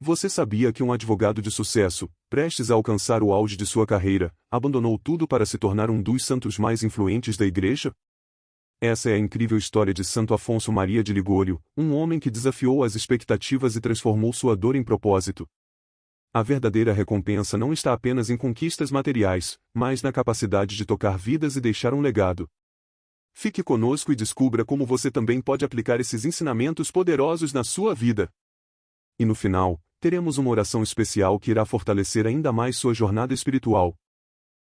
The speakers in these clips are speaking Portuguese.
Você sabia que um advogado de sucesso, prestes a alcançar o auge de sua carreira, abandonou tudo para se tornar um dos santos mais influentes da Igreja? Essa é a incrível história de Santo Afonso Maria de Ligório, um homem que desafiou as expectativas e transformou sua dor em propósito. A verdadeira recompensa não está apenas em conquistas materiais, mas na capacidade de tocar vidas e deixar um legado. Fique conosco e descubra como você também pode aplicar esses ensinamentos poderosos na sua vida. E no final, teremos uma oração especial que irá fortalecer ainda mais sua jornada espiritual.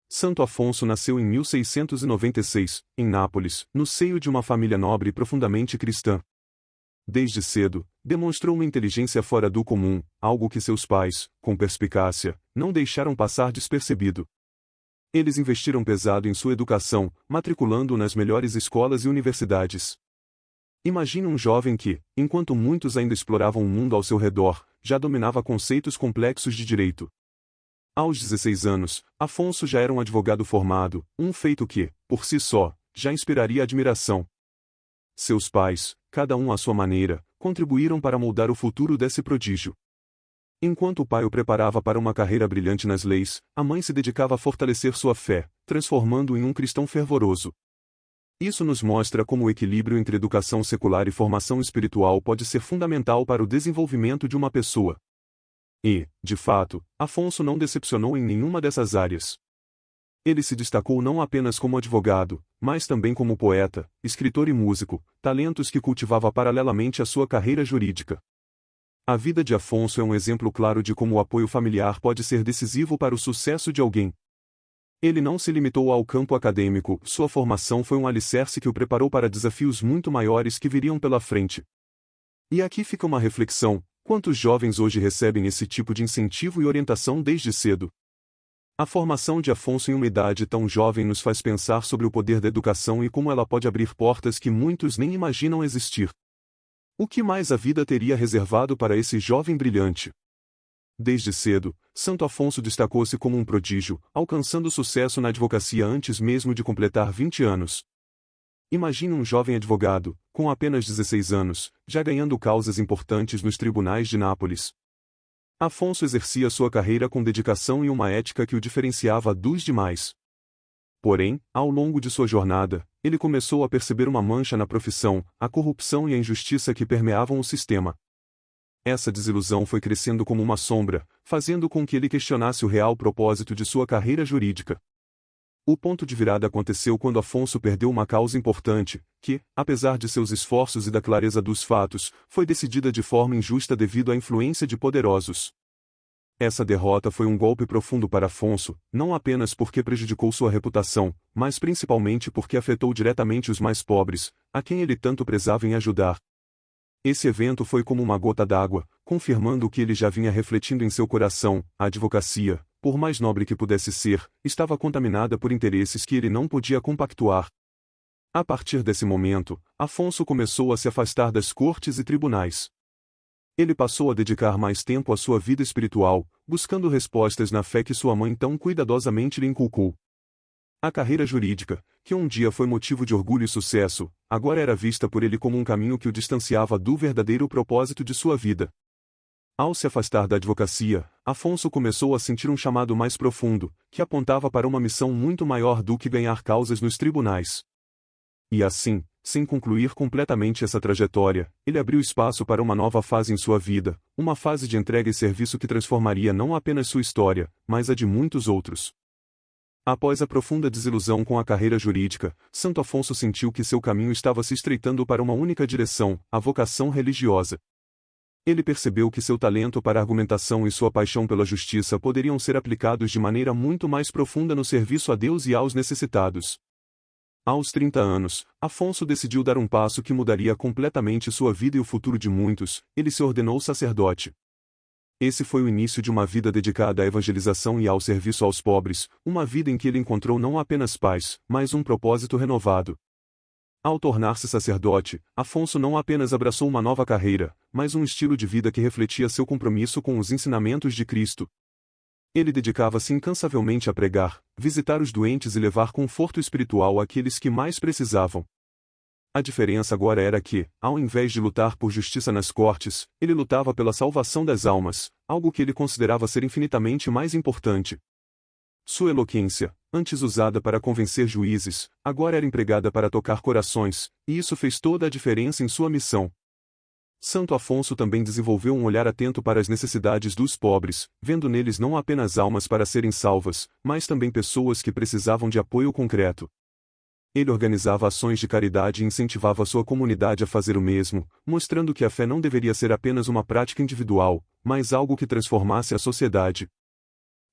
Santo Afonso nasceu em 1696, em Nápoles, no seio de uma família nobre e profundamente cristã. Desde cedo, demonstrou uma inteligência fora do comum, algo que seus pais, com perspicácia, não deixaram passar despercebido. Eles investiram pesado em sua educação, matriculando-o nas melhores escolas e universidades. Imagine um jovem que, enquanto muitos ainda exploravam o mundo ao seu redor, já dominava conceitos complexos de direito. Aos 16 anos, Afonso já era um advogado formado, um feito que, por si só, já inspiraria admiração. Seus pais, cada um à sua maneira, contribuíram para moldar o futuro desse prodígio. Enquanto o pai o preparava para uma carreira brilhante nas leis, a mãe se dedicava a fortalecer sua fé, transformando-o em um cristão fervoroso. Isso nos mostra como o equilíbrio entre educação secular e formação espiritual pode ser fundamental para o desenvolvimento de uma pessoa. E, de fato, Afonso não decepcionou em nenhuma dessas áreas. Ele se destacou não apenas como advogado, mas também como poeta, escritor e músico, talentos que cultivava paralelamente à sua carreira jurídica. A vida de Afonso é um exemplo claro de como o apoio familiar pode ser decisivo para o sucesso de alguém. Ele não se limitou ao campo acadêmico, sua formação foi um alicerce que o preparou para desafios muito maiores que viriam pela frente. E aqui fica uma reflexão: quantos jovens hoje recebem esse tipo de incentivo e orientação desde cedo? A formação de Afonso em uma idade tão jovem nos faz pensar sobre o poder da educação e como ela pode abrir portas que muitos nem imaginam existir. O que mais a vida teria reservado para esse jovem brilhante? Desde cedo, Santo Afonso destacou-se como um prodígio, alcançando sucesso na advocacia antes mesmo de completar 20 anos. Imagine um jovem advogado, com apenas 16 anos, já ganhando causas importantes nos tribunais de Nápoles. Afonso exercia sua carreira com dedicação e uma ética que o diferenciava dos demais. Porém, ao longo de sua jornada, ele começou a perceber uma mancha na profissão, a corrupção e a injustiça que permeavam o sistema. Essa desilusão foi crescendo como uma sombra, fazendo com que ele questionasse o real propósito de sua carreira jurídica. O ponto de virada aconteceu quando Afonso perdeu uma causa importante, que, apesar de seus esforços e da clareza dos fatos, foi decidida de forma injusta devido à influência de poderosos. Essa derrota foi um golpe profundo para Afonso, não apenas porque prejudicou sua reputação, mas principalmente porque afetou diretamente os mais pobres, a quem ele tanto prezava em ajudar. Esse evento foi como uma gota d'água, confirmando o que ele já vinha refletindo em seu coração: a advocacia, por mais nobre que pudesse ser, estava contaminada por interesses que ele não podia compactuar. A partir desse momento, Afonso começou a se afastar das cortes e tribunais. Ele passou a dedicar mais tempo à sua vida espiritual, buscando respostas na fé que sua mãe tão cuidadosamente lhe inculcou. A carreira jurídica, que um dia foi motivo de orgulho e sucesso, agora era vista por ele como um caminho que o distanciava do verdadeiro propósito de sua vida. Ao se afastar da advocacia, Afonso começou a sentir um chamado mais profundo, que apontava para uma missão muito maior do que ganhar causas nos tribunais. E assim, sem concluir completamente essa trajetória, ele abriu espaço para uma nova fase em sua vida, uma fase de entrega e serviço que transformaria não apenas sua história, mas a de muitos outros. Após a profunda desilusão com a carreira jurídica, Santo Afonso sentiu que seu caminho estava se estreitando para uma única direção: a vocação religiosa. Ele percebeu que seu talento para a argumentação e sua paixão pela justiça poderiam ser aplicados de maneira muito mais profunda no serviço a Deus e aos necessitados. Aos 30 anos, Afonso decidiu dar um passo que mudaria completamente sua vida e o futuro de muitos: ele se ordenou sacerdote. Esse foi o início de uma vida dedicada à evangelização e ao serviço aos pobres, uma vida em que ele encontrou não apenas paz, mas um propósito renovado. Ao tornar-se sacerdote, Afonso não apenas abraçou uma nova carreira, mas um estilo de vida que refletia seu compromisso com os ensinamentos de Cristo. Ele dedicava-se incansavelmente a pregar, visitar os doentes e levar conforto espiritual àqueles que mais precisavam. A diferença agora era que, ao invés de lutar por justiça nas cortes, ele lutava pela salvação das almas, algo que ele considerava ser infinitamente mais importante. Sua eloquência, antes usada para convencer juízes, agora era empregada para tocar corações, e isso fez toda a diferença em sua missão. Santo Afonso também desenvolveu um olhar atento para as necessidades dos pobres, vendo neles não apenas almas para serem salvas, mas também pessoas que precisavam de apoio concreto. Ele organizava ações de caridade e incentivava sua comunidade a fazer o mesmo, mostrando que a fé não deveria ser apenas uma prática individual, mas algo que transformasse a sociedade.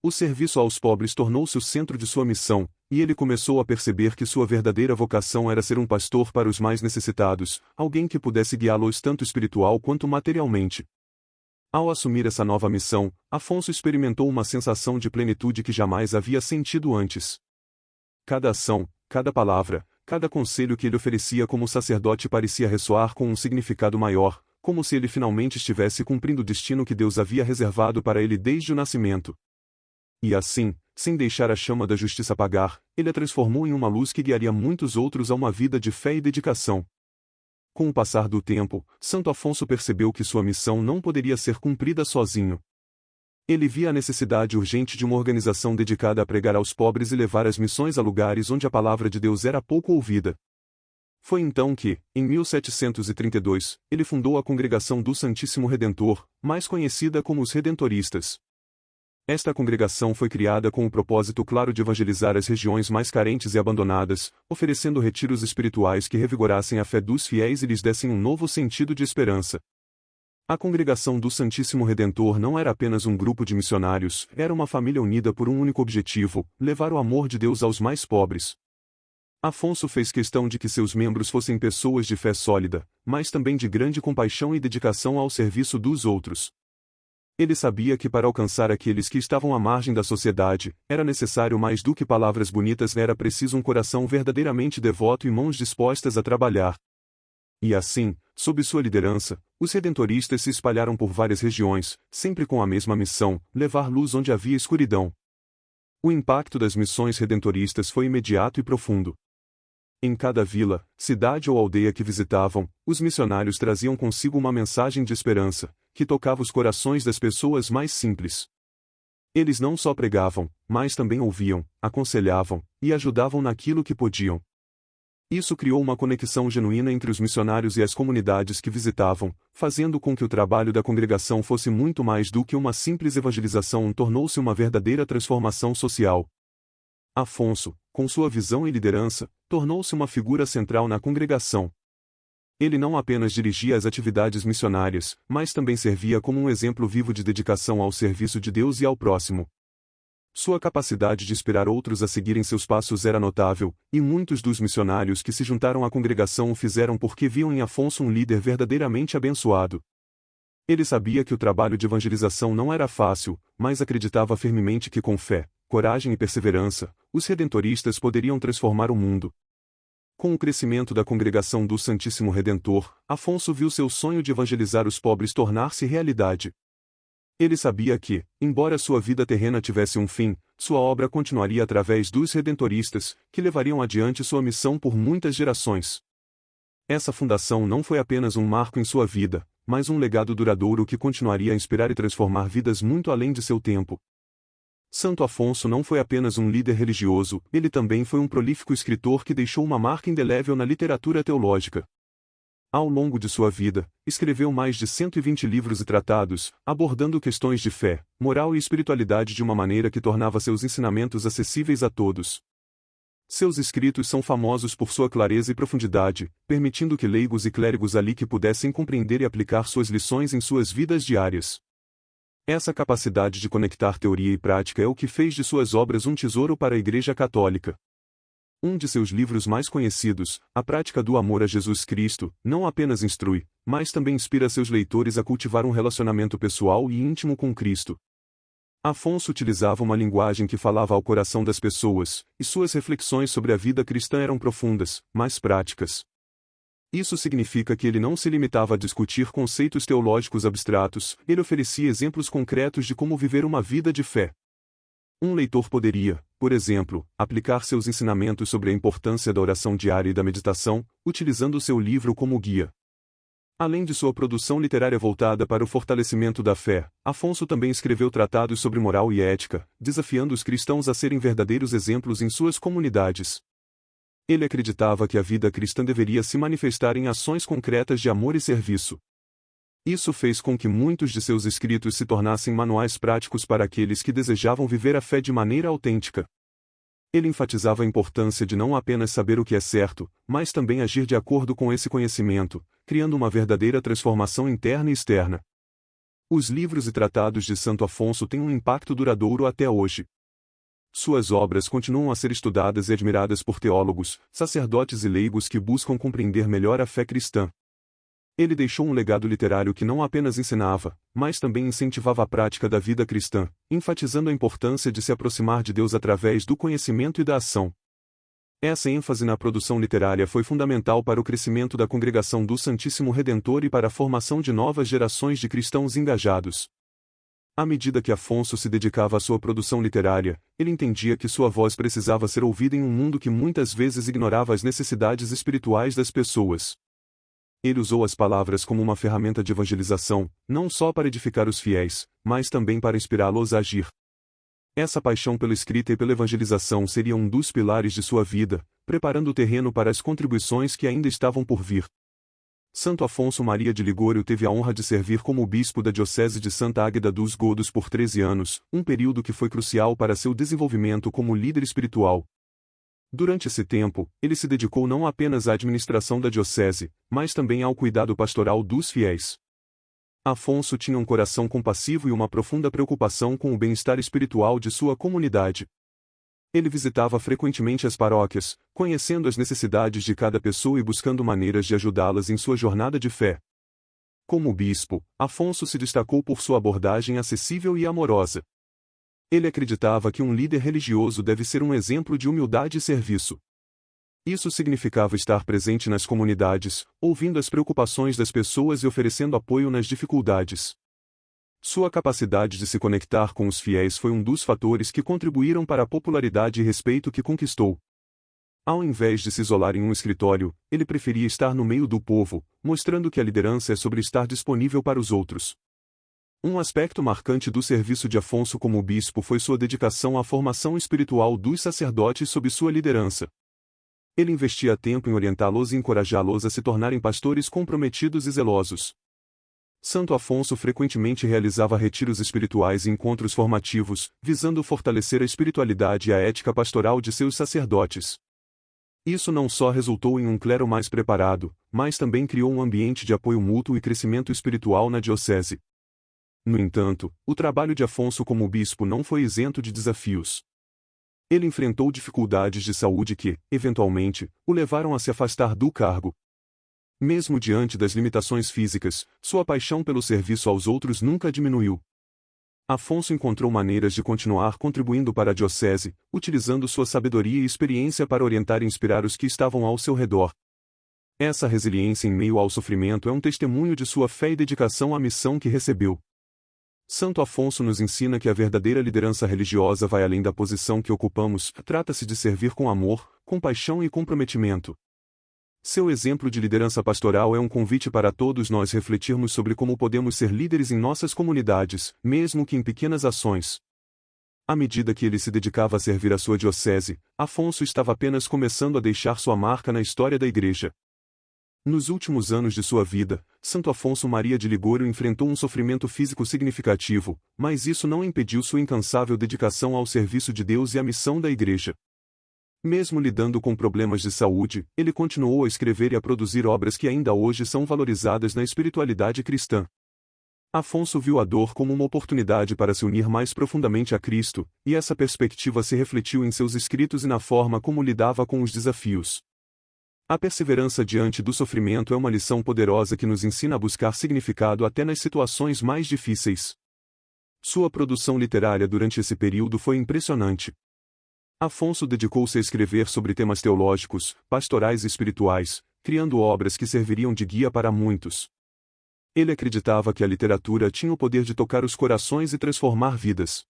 O serviço aos pobres tornou-se o centro de sua missão, e ele começou a perceber que sua verdadeira vocação era ser um pastor para os mais necessitados, alguém que pudesse guiá-los tanto espiritual quanto materialmente. Ao assumir essa nova missão, Afonso experimentou uma sensação de plenitude que jamais havia sentido antes. Cada ação, cada palavra, cada conselho que ele oferecia como sacerdote parecia ressoar com um significado maior, como se ele finalmente estivesse cumprindo o destino que Deus havia reservado para ele desde o nascimento. E assim, sem deixar a chama da justiça apagar, ele a transformou em uma luz que guiaria muitos outros a uma vida de fé e dedicação. Com o passar do tempo, Santo Afonso percebeu que sua missão não poderia ser cumprida sozinho. Ele via a necessidade urgente de uma organização dedicada a pregar aos pobres e levar as missões a lugares onde a palavra de Deus era pouco ouvida. Foi então que, em 1732, ele fundou a Congregação do Santíssimo Redentor, mais conhecida como os Redentoristas. Esta congregação foi criada com o propósito claro de evangelizar as regiões mais carentes e abandonadas, oferecendo retiros espirituais que revigorassem a fé dos fiéis e lhes dessem um novo sentido de esperança. A Congregação do Santíssimo Redentor não era apenas um grupo de missionários, era uma família unida por um único objetivo: levar o amor de Deus aos mais pobres. Afonso fez questão de que seus membros fossem pessoas de fé sólida, mas também de grande compaixão e dedicação ao serviço dos outros. Ele sabia que para alcançar aqueles que estavam à margem da sociedade, era necessário mais do que palavras bonitas, era preciso um coração verdadeiramente devoto e mãos dispostas a trabalhar. E assim, sob sua liderança, os redentoristas se espalharam por várias regiões, sempre com a mesma missão: levar luz onde havia escuridão. O impacto das missões redentoristas foi imediato e profundo. Em cada vila, cidade ou aldeia que visitavam, os missionários traziam consigo uma mensagem de esperança, que tocava os corações das pessoas mais simples. Eles não só pregavam, mas também ouviam, aconselhavam, e ajudavam naquilo que podiam. Isso criou uma conexão genuína entre os missionários e as comunidades que visitavam, fazendo com que o trabalho da congregação fosse muito mais do que uma simples evangelização, tornou-se uma verdadeira transformação social. Afonso, com sua visão e liderança, tornou-se uma figura central na congregação. Ele não apenas dirigia as atividades missionárias, mas também servia como um exemplo vivo de dedicação ao serviço de Deus e ao próximo. Sua capacidade de inspirar outros a seguirem seus passos era notável, e muitos dos missionários que se juntaram à congregação o fizeram porque viam em Afonso um líder verdadeiramente abençoado. Ele sabia que o trabalho de evangelização não era fácil, mas acreditava firmemente que com fé, coragem e perseverança, os redentoristas poderiam transformar o mundo. Com o crescimento da Congregação do Santíssimo Redentor, Afonso viu seu sonho de evangelizar os pobres tornar-se realidade. Ele sabia que, embora sua vida terrena tivesse um fim, sua obra continuaria através dos redentoristas, que levariam adiante sua missão por muitas gerações. Essa fundação não foi apenas um marco em sua vida, mas um legado duradouro que continuaria a inspirar e transformar vidas muito além de seu tempo. Santo Afonso não foi apenas um líder religioso, ele também foi um prolífico escritor que deixou uma marca indelével na literatura teológica. Ao longo de sua vida, escreveu mais de 120 livros e tratados, abordando questões de fé, moral e espiritualidade de uma maneira que tornava seus ensinamentos acessíveis a todos. Seus escritos são famosos por sua clareza e profundidade, permitindo que leigos e clérigos ali que pudessem compreender e aplicar suas lições em suas vidas diárias. Essa capacidade de conectar teoria e prática é o que fez de suas obras um tesouro para a Igreja Católica. Um de seus livros mais conhecidos, A Prática do Amor a Jesus Cristo, não apenas instrui, mas também inspira seus leitores a cultivar um relacionamento pessoal e íntimo com Cristo. Afonso utilizava uma linguagem que falava ao coração das pessoas, e suas reflexões sobre a vida cristã eram profundas, mas práticas. Isso significa que ele não se limitava a discutir conceitos teológicos abstratos, ele oferecia exemplos concretos de como viver uma vida de fé. Um leitor poderia, por exemplo, aplicar seus ensinamentos sobre a importância da oração diária e da meditação, utilizando seu livro como guia. Além de sua produção literária voltada para o fortalecimento da fé, Afonso também escreveu tratados sobre moral e ética, desafiando os cristãos a serem verdadeiros exemplos em suas comunidades. Ele acreditava que a vida cristã deveria se manifestar em ações concretas de amor e serviço. Isso fez com que muitos de seus escritos se tornassem manuais práticos para aqueles que desejavam viver a fé de maneira autêntica. Ele enfatizava a importância de não apenas saber o que é certo, mas também agir de acordo com esse conhecimento, criando uma verdadeira transformação interna e externa. Os livros e tratados de Santo Afonso têm um impacto duradouro até hoje. Suas obras continuam a ser estudadas e admiradas por teólogos, sacerdotes e leigos que buscam compreender melhor a fé cristã. Ele deixou um legado literário que não apenas ensinava, mas também incentivava a prática da vida cristã, enfatizando a importância de se aproximar de Deus através do conhecimento e da ação. Essa ênfase na produção literária foi fundamental para o crescimento da Congregação do Santíssimo Redentor e para a formação de novas gerações de cristãos engajados. À medida que Afonso se dedicava à sua produção literária, ele entendia que sua voz precisava ser ouvida em um mundo que muitas vezes ignorava as necessidades espirituais das pessoas. Ele usou as palavras como uma ferramenta de evangelização, não só para edificar os fiéis, mas também para inspirá-los a agir. Essa paixão pela escrita e pela evangelização seria um dos pilares de sua vida, preparando o terreno para as contribuições que ainda estavam por vir. Santo Afonso Maria de Ligório teve a honra de servir como bispo da Diocese de Santa Águeda dos Godos por 13 anos, um período que foi crucial para seu desenvolvimento como líder espiritual. Durante esse tempo, ele se dedicou não apenas à administração da diocese, mas também ao cuidado pastoral dos fiéis. Afonso tinha um coração compassivo e uma profunda preocupação com o bem-estar espiritual de sua comunidade. Ele visitava frequentemente as paróquias, conhecendo as necessidades de cada pessoa e buscando maneiras de ajudá-las em sua jornada de fé. Como bispo, Afonso se destacou por sua abordagem acessível e amorosa. Ele acreditava que um líder religioso deve ser um exemplo de humildade e serviço. Isso significava estar presente nas comunidades, ouvindo as preocupações das pessoas e oferecendo apoio nas dificuldades. Sua capacidade de se conectar com os fiéis foi um dos fatores que contribuíram para a popularidade e respeito que conquistou. Ao invés de se isolar em um escritório, ele preferia estar no meio do povo, mostrando que a liderança é sobre estar disponível para os outros. Um aspecto marcante do serviço de Afonso como bispo foi sua dedicação à formação espiritual dos sacerdotes sob sua liderança. Ele investia tempo em orientá-los e encorajá-los a se tornarem pastores comprometidos e zelosos. Santo Afonso frequentemente realizava retiros espirituais e encontros formativos, visando fortalecer a espiritualidade e a ética pastoral de seus sacerdotes. Isso não só resultou em um clero mais preparado, mas também criou um ambiente de apoio mútuo e crescimento espiritual na diocese. No entanto, o trabalho de Afonso como bispo não foi isento de desafios. Ele enfrentou dificuldades de saúde que, eventualmente, o levaram a se afastar do cargo. Mesmo diante das limitações físicas, sua paixão pelo serviço aos outros nunca diminuiu. Afonso encontrou maneiras de continuar contribuindo para a diocese, utilizando sua sabedoria e experiência para orientar e inspirar os que estavam ao seu redor. Essa resiliência em meio ao sofrimento é um testemunho de sua fé e dedicação à missão que recebeu. Santo Afonso nos ensina que a verdadeira liderança religiosa vai além da posição que ocupamos, trata-se de servir com amor, compaixão e comprometimento. Seu exemplo de liderança pastoral é um convite para todos nós refletirmos sobre como podemos ser líderes em nossas comunidades, mesmo que em pequenas ações. À medida que ele se dedicava a servir a sua diocese, Afonso estava apenas começando a deixar sua marca na história da Igreja. Nos últimos anos de sua vida, Santo Afonso Maria de Ligório enfrentou um sofrimento físico significativo, mas isso não impediu sua incansável dedicação ao serviço de Deus e à missão da Igreja. Mesmo lidando com problemas de saúde, ele continuou a escrever e a produzir obras que ainda hoje são valorizadas na espiritualidade cristã. Afonso viu a dor como uma oportunidade para se unir mais profundamente a Cristo, e essa perspectiva se refletiu em seus escritos e na forma como lidava com os desafios. A perseverança diante do sofrimento é uma lição poderosa que nos ensina a buscar significado até nas situações mais difíceis. Sua produção literária durante esse período foi impressionante. Afonso dedicou-se a escrever sobre temas teológicos, pastorais e espirituais, criando obras que serviriam de guia para muitos. Ele acreditava que a literatura tinha o poder de tocar os corações e transformar vidas.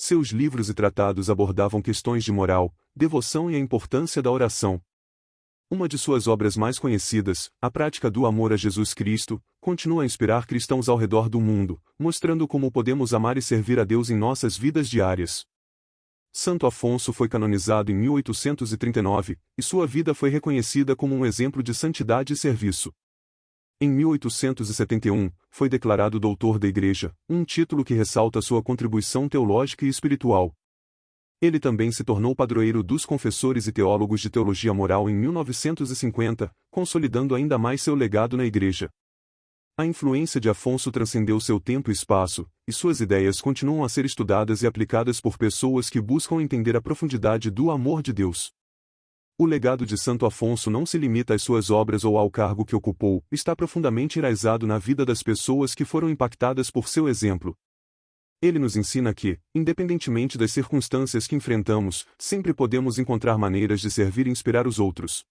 Seus livros e tratados abordavam questões de moral, devoção e a importância da oração. Uma de suas obras mais conhecidas, A Prática do Amor a Jesus Cristo, continua a inspirar cristãos ao redor do mundo, mostrando como podemos amar e servir a Deus em nossas vidas diárias. Santo Afonso foi canonizado em 1839, e sua vida foi reconhecida como um exemplo de santidade e serviço. Em 1871, foi declarado doutor da Igreja, um título que ressalta sua contribuição teológica e espiritual. Ele também se tornou padroeiro dos confessores e teólogos de teologia moral em 1950, consolidando ainda mais seu legado na Igreja. A influência de Afonso transcendeu seu tempo e espaço, e suas ideias continuam a ser estudadas e aplicadas por pessoas que buscam entender a profundidade do amor de Deus. O legado de Santo Afonso não se limita às suas obras ou ao cargo que ocupou, está profundamente enraizado na vida das pessoas que foram impactadas por seu exemplo. Ele nos ensina que, independentemente das circunstâncias que enfrentamos, sempre podemos encontrar maneiras de servir e inspirar os outros.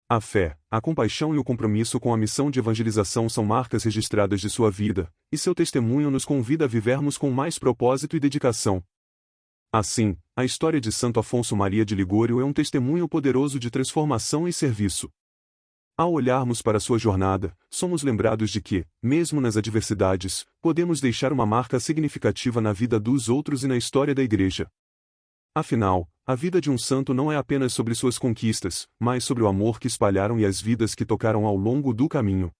A fé, a compaixão e o compromisso com a missão de evangelização são marcas registradas de sua vida, e seu testemunho nos convida a vivermos com mais propósito e dedicação. Assim, a história de Santo Afonso Maria de Ligório é um testemunho poderoso de transformação e serviço. Ao olharmos para sua jornada, somos lembrados de que, mesmo nas adversidades, podemos deixar uma marca significativa na vida dos outros e na história da Igreja. Afinal, a vida de um santo não é apenas sobre suas conquistas, mas sobre o amor que espalharam e as vidas que tocaram ao longo do caminho.